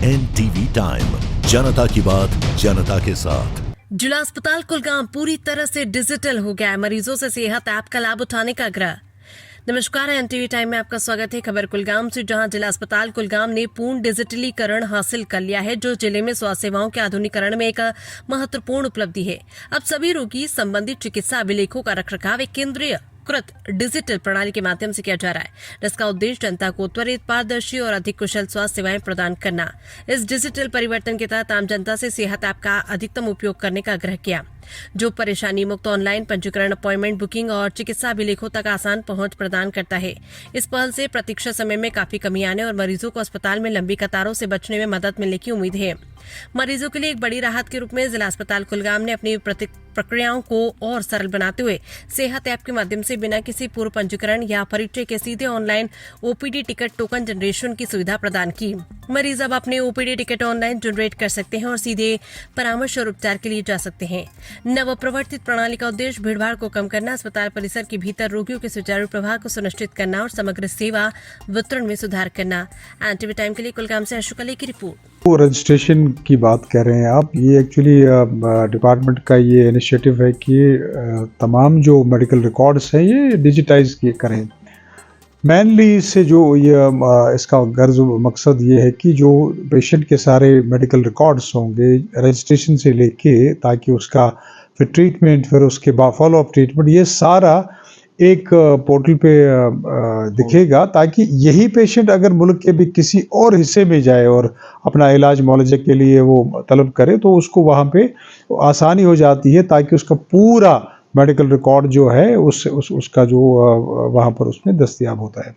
NTV time, जनता की बात जनता के साथ। जिला अस्पताल कुलगाम पूरी तरह से डिजिटल हो गया है। मरीजों से सेहत ऐप का लाभ उठाने का आग्रह। नमस्कार, NTV टाइम में आपका स्वागत है। खबर कुलगाम से, जहां जिला अस्पताल कुलगाम ने पूर्ण डिजिटलीकरण हासिल कर लिया है, जो जिले में स्वास्थ्य सेवाओं के आधुनिकीकरण में एक महत्वपूर्ण उपलब्धि है। अब सभी रोगी संबंधित चिकित्सा अभिलेखों का रखरखाव एक केंद्रीय कृत डिजिटल प्रणाली के माध्यम से किया जा रहा है, जिसका उद्देश्य जनता को त्वरित, पारदर्शी और अधिक कुशल स्वास्थ्य सेवाएं प्रदान करना। इस डिजिटल परिवर्तन के तहत आम जनता से सेहत ऐप का अधिकतम उपयोग करने का आग्रह किया, जो परेशानी मुक्त ऑनलाइन पंजीकरण, अपॉइंटमेंट बुकिंग और चिकित्सा अभिलेखों तक आसान पहुंच प्रदान करता है। इस पहल से प्रतीक्षा समय में काफी कमी आने और मरीजों को अस्पताल में लंबी कतारों से बचने में मदद मिलने की उम्मीद है। मरीजों के लिए एक बड़ी राहत के रूप में जिला अस्पताल कुलगाम ने अपनी प्रक्रियाओं को और सरल बनाते हुए सेहत ऐप के माध्यम से बिना किसी पूर्व पंजीकरण या परिचय के सीधे online OPD ticket token generation की सुविधा प्रदान की। मरीज अब अपने OPD टिकट ऑनलाइन जनरेट कर सकते हैं और सीधे परामर्श और उपचार के लिए जा सकते हैं। नवप्रवर्तित प्रणाली का उद्देश्य भीड़भाड़ को कम करना, अस्पताल परिसर के भीतर रोगियों के सुचारू प्रवाह को सुनिश्चित करना और समग्र सेवा वितरण में सुधार करना। NTV टाइम के लिए कुलगाम से अशोक अली की रिपोर्ट। वो रजिस्ट्रेशन की बात कर रहे हैं आप, ये एक्चुअली डिपार्टमेंट का ये इनिशिएटिव है कि तमाम जो मेडिकल रिकॉर्ड्स हैं ये डिजिटाइज करें। मेनली इससे जो ये इसका गर्ज मकसद ये है कि जो पेशेंट के सारे मेडिकल रिकॉर्ड्स होंगे रजिस्ट्रेशन से लेके, ताकि उसका फिर ट्रीटमेंट, फिर उसके बाद फॉलो अप ट्रीटमेंट, ये सारा एक पोर्टल पे दिखेगा, ताकि यही पेशेंट अगर मुल्क के भी किसी और हिस्से में जाए और अपना इलाज मुआलजे के लिए वो तलब करे तो उसको वहाँ पे आसानी हो जाती है, ताकि उसका पूरा मेडिकल रिकॉर्ड जो है उसका जो वहाँ पर उसमें दस्तयाब होता है।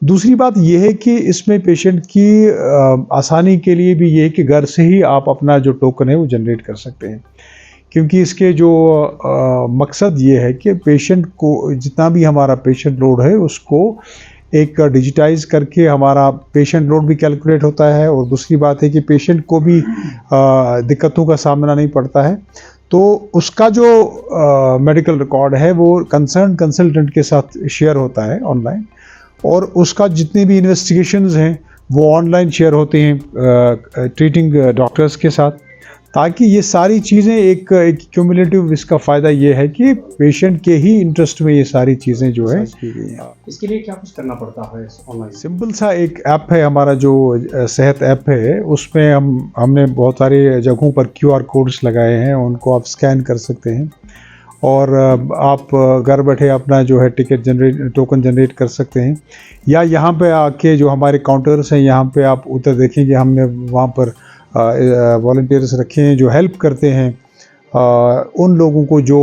दूसरी बात यह है कि इसमें पेशेंट की आसानी के लिए भी ये है कि घर से ही आप अपना जो टोकन है वो जनरेट कर सकते हैं, क्योंकि इसके जो मकसद ये है कि पेशेंट को, जितना भी हमारा पेशेंट लोड है उसको एक डिजिटाइज करके हमारा पेशेंट लोड भी कैलकुलेट होता है, और दूसरी बात है कि पेशेंट को भी दिक्कतों का सामना नहीं पड़ता है। तो उसका जो मेडिकल रिकॉर्ड है वो कंसर्न कंसल्टेंट के साथ शेयर होता है ऑनलाइन, और उसका जितनी भी इन्वेस्टिगेशंस हैं वो ऑनलाइन शेयर होते हैं ट्रीटिंग डॉक्टर्स के साथ, ताकि ये सारी चीज़ें एक क्यूमुलेटिव, इसका फ़ायदा ये है कि पेशेंट के ही इंटरेस्ट में ये सारी चीज़ें जो है की गई हैं। इसके लिए क्या कुछ करना पड़ता है ऑनलाइन? सिंपल सा एक ऐप है हमारा, जो सेहत ऐप है, उसमें हमने बहुत सारे जगहों पर QR कोड्स लगाए हैं, उनको आप स्कैन कर सकते हैं और आप घर बैठे अपना जो है टोकन जनरेट कर सकते हैं, या यहाँ पे आके जो हमारे काउंटर्स हैं यहाँ पे आप उधर देखेंगे, हमने वहाँ पर वॉलंटियर्स रखे हैं जो हेल्प करते हैं उन लोगों को जो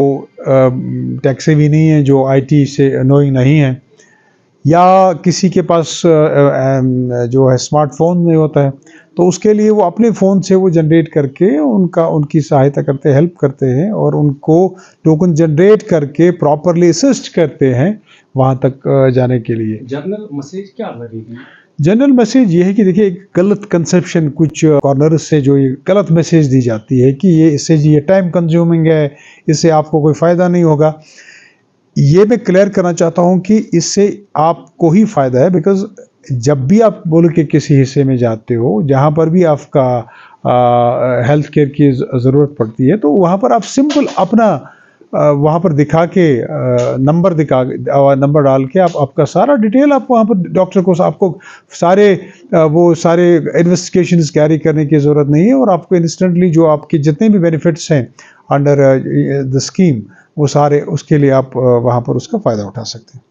टेक सेवी नहीं है, जो IT से नोइंग नहीं है, या किसी के पास जो है स्मार्टफोन नहीं होता है, तो उसके लिए वो अपने फ़ोन से वो जनरेट करके उनकी सहायता करते हैं, हेल्प करते हैं, और उनको टोकन जनरेट करके प्रॉपरली असिस्ट करते हैं वहाँ तक जाने के लिए। जर्नल मैसेज क्या लगेगी? जनरल मैसेज ये है कि देखिए, एक गलत कंसेप्शन कुछ कॉर्नर से जो ये गलत मैसेज दी जाती है कि ये टाइम कंज्यूमिंग है, इससे आपको कोई फ़ायदा नहीं होगा। ये मैं क्लियर करना चाहता हूँ कि इससे आपको ही फ़ायदा है, बिकॉज़ जब भी आप मुल्क के किसी हिस्से में जाते हो जहाँ पर भी आपका हेल्थ केयर की ज़रूरत पड़ती है, तो वहाँ पर आप सिंपल अपना वहाँ पर दिखा के नंबर डाल के आपका सारा डिटेल आप वहाँ पर डॉक्टर को, आपको वो सारे इन्वेस्टिगेशंस कैरी करने की ज़रूरत नहीं है, और आपको इंस्टेंटली जो आपके जितने भी बेनिफिट्स हैं अंडर द स्कीम, वो सारे उसके लिए आप वहाँ पर उसका फ़ायदा उठा सकते हैं।